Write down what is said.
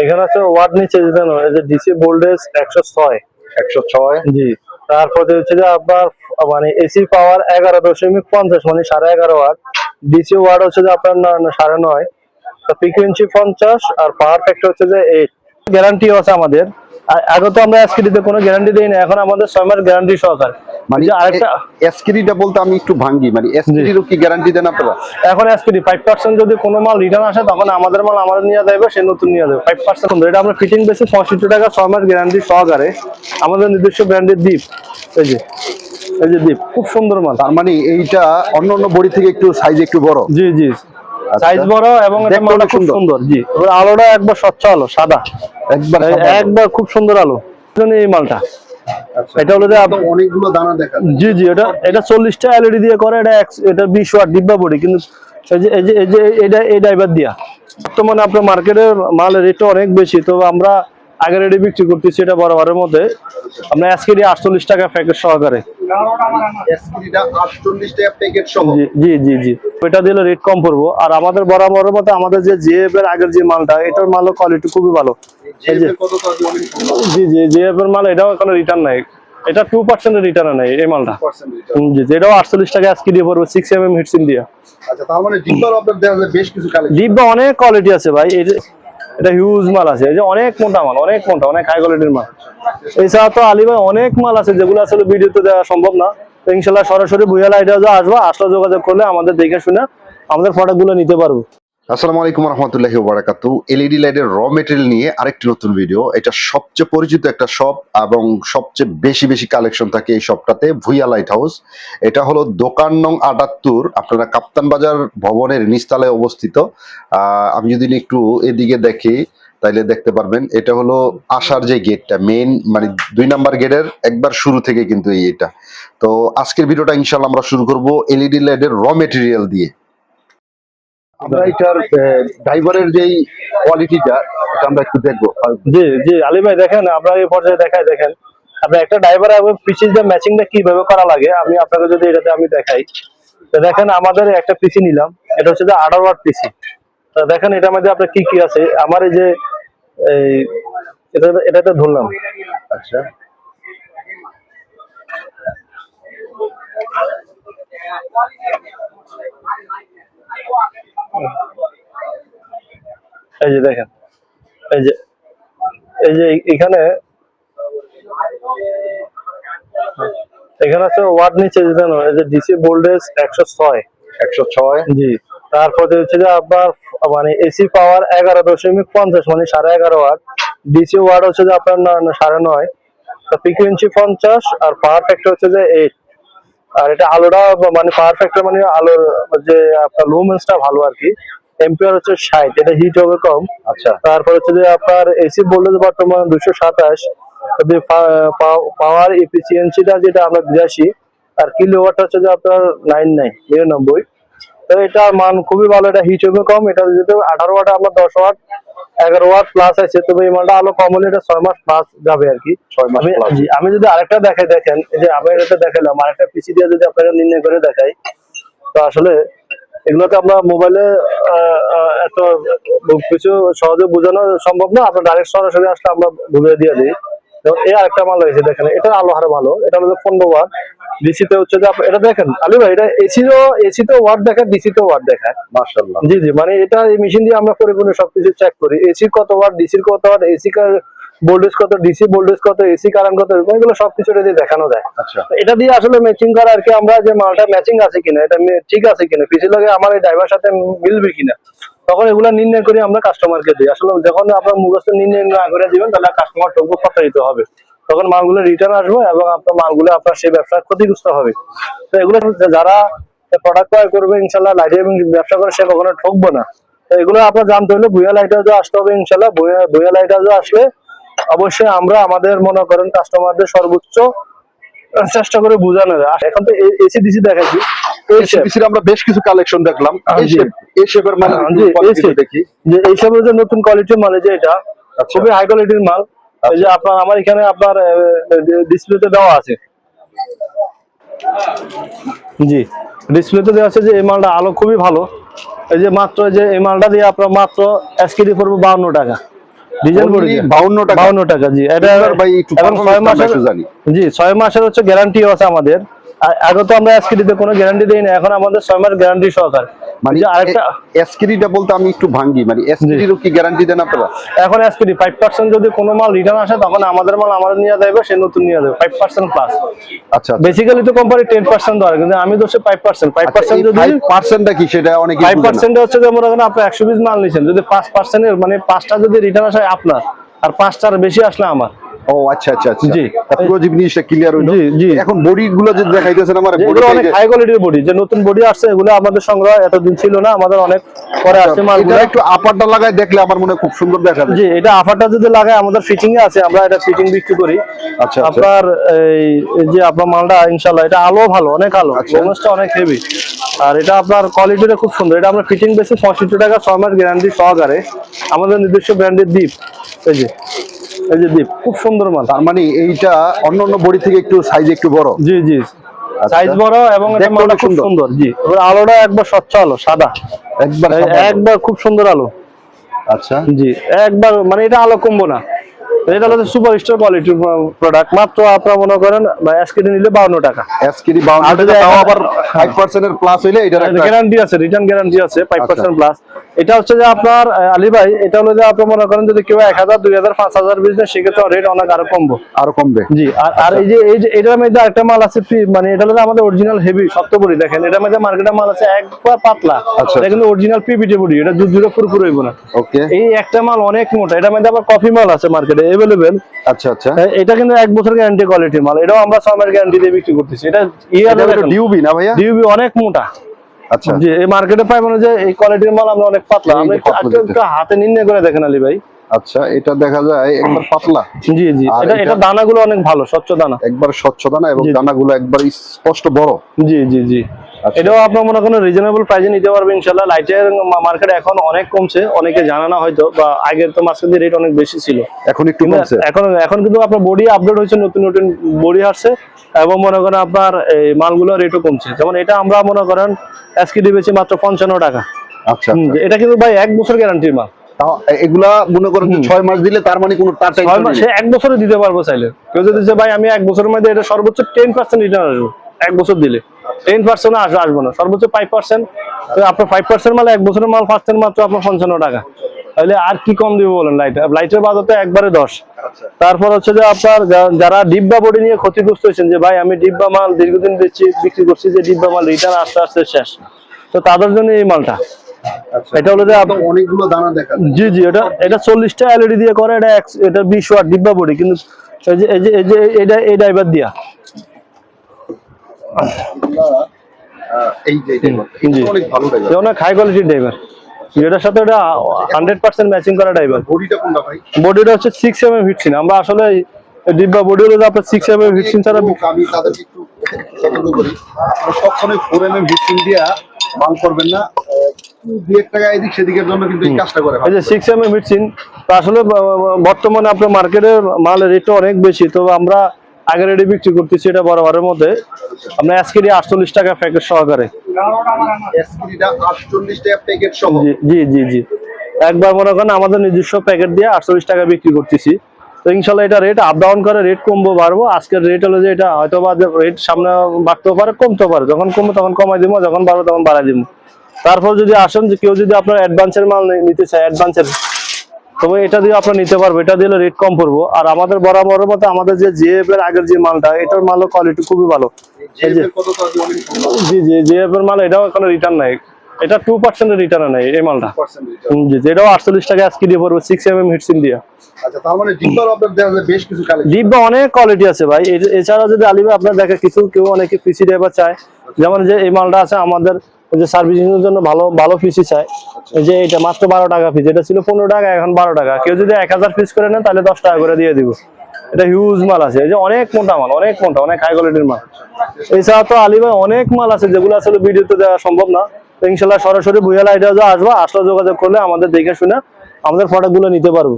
এখানে আছে ওয়াট নিচে যেতে নয়, এই যে ডিসি ভোল্টেজ 106 106 জি। তারপরে হচ্ছে যে আপনার মানে এসি পাওয়ার 11.50 মানে 11.5 ওয়াট। ডিসি ওয়াট হচ্ছে যে আপনার 9.5। তো ফ্রিকোয়েন্সি 50 আর পাওয়ার ফ্যাক্টর হচ্ছে যে 8। গ্যারান্টিও আছে আমাদের। আগে তো আমরা এসকিডিতে কোনো গ্যারান্টি দেই না, এখন আমাদের 6 মাস গ্যারান্টি সহকারে। মানে যে আরেকটা এসকিডিটা বলতে আমি একটু ভাঙ্গি, মানে এসকিডিরও কি গ্যারান্টি দেন আপনারা? এখন এসকিডি 5% যদি কোনো মাল রিটার্ন আসে তখন আমাদের মাল আমাদের নিয়ে যাবে, সে নতুন নিয়ে যাবে 5%। এটা আমরা ফিটিং বেসে 65 টাকা 6 মাস গ্যারান্টি সহকারে। আমাদের নিজস্ব ব্র্যান্ডের দ্বীপ, এই যে এই যে দ্বীপ, খুব সুন্দর মাল। তার মানে এইটা অন্য অন্য বডি থেকে একটু সাইজ একটু বড়। জি জি, সাইজ বড় এবং এটা মালটা খুব সুন্দর। জি, এবার আলোটা একবার স্বচ্ছ আলো, সাদা একবার খুব সুন্দর আলো এই মালটা। এটা হলো যে অনেকগুলো দানা দেখা যায়। জি জি, এটা 40টা এলইডি দিয়ে করে। এটা 20 ওয়াট ডিব্বা বডি, কিন্তু এটা এই ড্রাইভার দিয়া বর্তমানে আপনার মার্কেটে মালের রেট অনেক বেশি, তো আমরা আগের রেটে বিক্রি করতেছি এটা বরাবরের মধ্যে। আমরা এসকেডি 48 টাকা প্যাকেট সহকারে। এসকিডিটা 48 টাকা প্যাকেট সহ। জি জি জি, ওইটা দিলে রেট কম পড়বো। আর আমাদের বরাবরের মধ্যে আমাদের যে জিএফ এর আগের যে মালটা, এটার মালের কোয়ালিটি খুবই ভালো। জি জি, জিএফ এর মাল এটাও কোনো রিটার্ন নাই, এটা 2% রিটার্ন নাই এই মালটা। জি, এটাও 48 টাকা এসকেডি পড়বে 6mm হিটসিন দিয়া। আচ্ছা, তার মানে ডিব্বার আপনাদের দেখা যায় বেশ কিছু কালেকশন। ডিব্বা অনেক কোয়ালিটি আছে ভাই, এটা হিউজ মাল আছে। এই যে অনেক মোটা মাল, অনেক মোটা, অনেক হাই কোয়ালিটির মাল। এছাড়া তো আলী ভাই অনেক মাল আছে যেগুলো আসলে ভিডিওতে দেওয়া সম্ভব না। তো ইনশাল্লাহ সরাসরি ভুয়া লাইটে আসবা, আসলে যোগাযোগ করলে আমাদের দেখে শুনে আমাদের প্রোডাক্টগুলো নিতে পারবো। আসসালামু আলাইকুম রহমতুল্লাহি ওয়া বারাকাতুহু। এলইডি লাইটের র মেটেরিয়াল নিয়ে আরেকটি নতুন ভিডিও। এটা সবচেয়ে পরিচিত একটা শপ এবং সবচেয়ে বেশি বেশি কালেকশন থাকে এই শপটাতে, ভুইয়া লাইট হাউস। এটা হলো দোকান নং 78, আপনারা কাপ্তান বাজার ভবনের নিচতলায় অবস্থিত। আমি যদি একটু এদিকে দেখি তাইলে দেখতে পারবেন, এটা হলো আসার যে গেটটা, মেইন মানে 2 নাম্বার গেটের একবার শুরু থেকে কিন্তু এটা। তো আজকের ভিডিওটা ইনশাআল্লাহ আমরা শুরু করব এলইডি লাইটের র মেটেরিয়াল দিয়ে। আমরা এটার ড্রাইভারের যেই কোয়ালিটিটা এটা আমরা একটু দেখবো। জি জি, আলী ভাই দেখেন, আপনার এই পর্যায়ে দেখেন আপনার একটা ড্রাইভার এবং পিসির যে ম্যাচিংটা কিভাবে করা লাগে, আমি আপনাকে যদি এটাতে আমি দেখাই। তো দেখেন, আমাদের একটা পিসি নিলাম, এটা হচ্ছে যে 18 ওয়াট পিসি। তো দেখেন এটার মধ্যে আপনার কি কি আছে। আমার এই যে এই এটাতে ধরলাম। আচ্ছা, এই যে দেখেন, এই যে এখানে আছে ওয়াট নিচে যেতে নয়, এই যে ডিসি ভোল্টেজ 106 106। জি। তারপরে হচ্ছে যে আপনার মানে এসি পাওয়ার 11.50 মানে 11.5 ওয়াট। ডিসি ওয়াট হচ্ছে যে আপনার 9.5। তো ফ্রিকোয়েন্সি 50 আর পাওয়ার ফ্যাক্টর হচ্ছে যে 8। আর এটা আলোটা মানে পাওয়ার ফ্যাক্টর মানে আলোর যে আপনার লুমেন্সটা ভালো আর কি। এম্পিয়ার হচ্ছে 60, এটা হিট হবে কম। আচ্ছা, তারপর হচ্ছে যে আপনার এসি ভোল্টেজ বর্তমান 227। যদি পাওয়ার এফিসিয়েন্সিটা যেটা আমরা 82, আর কিলোওয়াট হচ্ছে যে আপনার 99। তো এটার মান খুবই ভালো, এটা হিট হবে কম। এটা যদি 18 ওয়াট আমরা 10 ওয়াট 11 ওয়াট প্লাস আছে, তবে এই মালটা আলো কম হলে এটা 6 মাস প্লাস যাবে আর কি। 6 মাস প্লাস। আমি যদি আরেকটা দেখাই, দেখেন এই যে আমি এটা দেখালাম, আরেকটা পিসি দিয়ে যদি আপনারা নির্ণয় করে দেখাই, তো আসলে এগুলোকে আমরা মোবাইলে এত কিছু সহজে বোঝানো সম্ভব না। আপনার ডাইরেক্ট সরাসরি আসলে আমরা বুঝিয়ে দিয়ে দিই। এই আরেকটা মাল রয়েছে দেখেন, এটা আলো হারে ভালো। এটা হলো 15 ওয়াট। ডিসিতে হচ্ছে যে এটা দেখেন আলী ভাই, এটা এসিতে ওয়াট দেখায়, ডিসিতে ওয়াট দেখায়। মাশাআল্লাহ। জি জি, মানে এটা এই মেশিন দিয়ে আমরা পরিপূর্ণ সবকিছু চেক করি। এসির কত ওয়াট, ডিসির কত ওয়াট, এসি ভোল্টেজ কত, ডিসি ভোল্টেজ কত, এসি কারেন্ট কত, এগুলো সবকিছু এটা দিয়ে দেখানো যায়। আচ্ছা, এটা দিয়ে আসলে ম্যাচিং করা আর কি, আমরা যে মালটা ম্যাচিং আছে কিনা, এটা ঠিক আছে কিনা, পিসির লগে আমার এই ড্রাইভার সাথে মিলবে কিনা, তখন এগুলা নির্ণয় করে আমরা কাস্টমারকে দিই। আসলে যখন আপনার মুখস্থ নির্ণয় না করে দিবেন, তাহলে কাস্টমার ঠকবো, প্রতারিত হবে। তখন মালগুলো রিটার্ন আসবে এবং আপনার মালগুলো আপনার সেই ব্যবসায় ক্ষতিগ্রস্ত হবে। তো এগুলো যারা প্রোডাক্ট ক্রয় করবে ইনশাল্লাহ, লাইটে এবং ব্যবসা করে, সে কখনো ঠকবো না। তো এগুলো আপনার জানতে হলে ভুয়া লাইট হাউসে আসতে হবে ইনশাল্লাহ। ভুয়া লাইট হাউসে আসলে অবশ্যই আমরা আমাদের মনে করেন কাস্টমারদের সর্বোচ্চ চেষ্টা করে বোঝানো যায়। এখন তো এসি ডিসি দেখাচ্ছি, এসিপিসির আমরা বেশ কিছু কালেকশন দেখলাম। এই শেপের মানে দেখি যে এইসবের যে নতুন কোয়ালিটির মাল, যে এটা খুবই হাই কোয়ালিটির মাল। এই যে আপনার আমার এখানে আপনার ডিসপ্লেতে দেওয়া আছে। জি, ডিসপ্লেতে দেওয়া আছে যে এই মালটা আলো খুবই ভালো। এই যে মাত্র যে এই মালটা দিয়ে আপনার মাত্র এসকেডি পড়বে 52 টাকা। ডিজেল বডি 52 টাকা 52 টাকা জি। এটা ভাই একটু এবং 6 মাসের জানি জি 6 মাসের হচ্ছে গ্যারান্টি আছে আমাদের। আগে তো আমরা এসকেডিতে কোনো গ্যারান্টি দেই না, এখন আমাদের 6 মাস গ্যারান্টি সহকার। মানে যে আরেকটা এসকেডিটা বলতে আমি একটু ভাঙ্গি, মানে এসকেডিরও কি গ্যারান্টি দেন আপনারা? এখন এসকেডি 5% যদি কোনো মাল রিটার্ন আসে তখন আমাদের মাল আমাদের নিয়ে যাবে, সে নতুন নিয়ে যাবে 5% প্লাস। আচ্ছা বেসিক্যালি তো কোম্পানি 10% ধরে, কিন্তু আমি দোষে 5%। 5% যদি 5%টা কি সেটা অনেকে 5% হচ্ছে যে মনে করেন আপনি 120 মাল নিছেন, যদি 5% এর মানে 5টা যদি রিটার্ন আসে আপনার, আর 5টার বেশি আসলে আমার। ও আচ্ছা আচ্ছা আচ্ছা জি। পুরো জিনিসটা ক্লিয়ার হইলো। জি, জি। এখন বডি গুলো যে দেখাইতেছেন আমার, এগুলো অনেক হাই কোয়ালিটির বডি, যে নতুন বডি আসছে এগুলো আমাদের সংগ্রহ এতদিন ছিল না, আমাদের অনেক পরে আসছে মালগুলো। এটা একটু আপারটা লাগায় দেখলে আমার মনে হয় খুব সুন্দর দেখা যায়। জি, এটা আফারটা যদি লাগায় আমাদের ফিটিং এ আছে, আমরা এটা ফিটিং বিক্রি করি। আচ্ছা আপনার এই যে আপনার মালটা ইনশাআল্লাহ এটা আলো ভালো, অনেক আলো, বোনাসটা অনেক হেভি, আর এটা আপনার কোয়ালিটিটা খুব সুন্দর। এটা আমরা ফিটিং বেসে 65 টাকা 6 মাস গ্যারান্টি সহকারে, আমাদের নিজস্ব ব্র্যান্ডের দ্বীপ। এই যে দ্বীপ খুব সুন্দর মাল। তার মানে এইটা অন্যান্য বডি থেকে একটু সাইজ একটু বড়। জি জি, সাইজ বড় এবং এটা মালটা খুব সুন্দর। জি, এবার আলোটা একবার স্বচ্ছ আলো, সাদা একবার খুব সুন্দর আলো। আচ্ছা জি, একবার মানে এটা আলো কমবো না। এটা হলো সুপার স্টার কোয়ালিটির প্রোডাক্ট। মাত্র আপনারা মনে করেন এসকেডি নিলে 52 টাকা। এসকেডি 52 টাকা, তাও আবার 5% এর প্লাস হইলে এটার একটা গ্যারান্টি আছে, রিটার্ন গ্যারান্টি আছে 5% প্লাস। এটা হচ্ছে যে আপনার আলী ভাই, এটা হলো যে আপনি মনে করেন যদি কেউ 1000 2000 5000 বিজনেস, সেক্ষেত্রে রেট অনেক আরো কমবো, আরো কমবে। জি। আর এই যে এটার মধ্যে আরেকটা মাল আছে, মানে এটা হলো আমাদের অরিজিনাল হেভি শক্ত বডি। দেখেন এটার মধ্যে মার্কেটের মাল আছে একবার পাতলা, এটা কিন্তু অরিজিনাল পিপিটি বডি, এটা দুধ ফুরফুর হইব না। ওকে, এই একটা মাল অনেক মোটা। এটার মধ্যে আবার কফি মাল আছে মার্কেটে अवेलेबल। আচ্ছা আচ্ছা, এটা কিন্তু 1 বছর গ্যারান্টি কোয়ালিটির মাল, এটাও আমরা 6 মাস গ্যারান্টি দিয়ে বিক্রি করতেছি। এটা ডিউবি না ভাইয়া? ডিউবি অনেক মোটা। আচ্ছা, জি, এই মার্কেটে পাই মানে যে এই কোয়ালিটির মাল আমরা অনেক পাতলা। আমরা একটু হাতে নির্ণয় করে দেখেন আলী ভাই। আচ্ছা, এটা দেখা যায় একবার পাতলা। জি জি, এটা দানাগুলো অনেক ভালো, স্বচ্ছ দানা, একবার স্বচ্ছ দানা, এবং দানাগুলো একবার স্পষ্ট বড়। জি জি জি। এটাও আপনার মনে করেন রিজনেবল প্রাইসে নিতে পারবেন ইনশাআল্লাহ। লাইটের মার্কেট এখন অনেক কমছে, অনেকে জানা না হয়তো, বা আগের তো মার্কেটের রেট অনেক বেশি ছিল, এখন একটু কমছে। এখন কিন্তু আপনার বডি আপডেট হয়েছে, নতুন নতুন বডি আসছে, এবং মনে করেন আপনার এই মালগুলো রেটও কমছে। যেমন এটা আমরা মনে করেন এসকেডি বেচি মাত্র 55 টাকা। আচ্ছা, এটা কিন্তু ভাই 1 বছর গ্যারান্টির মাল। এগুলা মনে করেন 6 মাস দিলে তার মানে কোনো টাটা 6 মাস, সে 1 বছরে দিতে পারবো চাইলে। কেউ যদি ভাই আমি 1 বছরের মধ্যে এটা সর্বোচ্চ 10% রিটার্ন আসবে 1 বছর দিলে, 10% আসবো না, সর্বোচ্চ 5%। আপনার 5% মাল 1 বছরের মাল পাচ্ছেন মাত্র আপনার 55 টাকা, তাহলে আর কি কম দিব বলেন? লাইটের বাজার তো একবারে 10। তারপর হচ্ছে যে আপনার যারা ডিব্বা বডি নিয়ে ক্ষতিগ্রস্ত হয়েছেন, যে ভাই আমি ডিব্বা মাল দীর্ঘদিন বিক্রি করছি, যে ডিব্বা মাল রিটার্ন আস্তে আস্তে শেষ, তো তাদের জন্য এই মালটা। এটা হলো যে অনেকগুলো দানা দেখা যায়। জি জি, এটা 40টা এলইডি দিয়ে করে, এটা 20 ওয়াট ডিব্বা বডি, কিন্তু এই ড্রাইভার দিয়া। এই যে অনেক ভালো ড্রাইভার, অনেক হাই কোয়ালিটির ড্রাইভার, যেটার সাথে এটা 100% ম্যাচিং করা ড্রাইভার। বডিটা কোনটা ভাই? বডিটা হচ্ছে 6mm হিটসিন। আমরা আসলে ডিব্বা বডি হলো আপনার 6mm হিটসিন ছাড়া। আমি তাদেরকে একটু সতর্ক করি, সবসময় 4mm হিটসিন দিয়া মাল করবেন না, 2-1 টাকা এদিক সেদিকের জন্য কিন্তু এই কাজটা করে। এই যে 6mm হিটসিন, তো আসলে বর্তমানে আপনার মার্কেটে মালের রেট অনেক বেশি, তো আমরা আগে রেডি বিক্রি করতেছি এটা বরাবরের মধ্যে। আমরা এসকেডি 48 টাকা প্যাকেট সহকারে। এসকেডিটা 48 টাকা প্যাকেট সহ? জি জি জি, একবার মনে করেন আমাদের নিজস্ব প্যাকেট দিয়ে 48 টাকা বিক্রি করতেছি। তো ইনশাল্লাহ এটা রেট আপ ডাউন করে, রেট কমবো বাড়বো। আজকের রেট হলো যে এটা হয়তো বা রেট সামনে বাড়তেও পারে, কমতেও পারে, যখন কমবে তখন কমাই দিব, যখন বাড়বে তখন বাড়াই দিব। তারপর যদি আসেন যে কেউ যদি আপনার অ্যাডভান্সের মাল নিতে চায়, অ্যাডভান্সের, তবে এটা দিয়ে আপনার নিতে পারবো, এটা দিলে রেট কম পড়বো। আর আমাদের বরাবরের মতো আমাদের যে জিএফ এর আগের যে মালটা, এটার মালের কোয়ালিটি খুবই ভালো। জি জি, জিএফ এর মাল এটাও এখন রিটার্ন নাই, এটা 2% রিটার্ন নাই এই মালটা। জি, এটাও 48 টাকা আজকে দিয়ে পড়বে 6mm হিটসিন দিয়ে। আচ্ছা, তার মানে ডিব্বার আপনাদের দেখা যায় বেশ কিছু কালেকশন। ডিব্বা অনেক কোয়ালিটি আছে ভাই। এছাড়া যদি আলিবা আপনার দেখে কেউ অনেকে পিসি ড্রাইভার চায়, যেমন যে এই মালটা আছে আমাদের, যে সার্ভিসিং এর জন্য ভালো পিসি চায়, যে এটা মাত্র 12 টাকা পিস, এটা ছিল 15 টাকা, এখন 12 টাকা। কেউ যদি 1000 পিস করে নেন তাহলে 10 টাকা করে দিয়ে দিব। এটা হিউজ মাল আছে, এই যে অনেক মোটা মাল, অনেক মোটা, অনেক হাই কোয়ালিটির মাল। এছাড়া তো আলিবা অনেক মাল আছে যেগুলো আসলে ভিডিওতে দেওয়া সম্ভব না। ইনশাল্লাহ সরাসরি ভুইয়া লাইটে আসবা, আসলে যোগাযোগ করলে আমাদের দেখে শুনে আমাদের প্রোডাক্ট গুলো নিতে পারবো।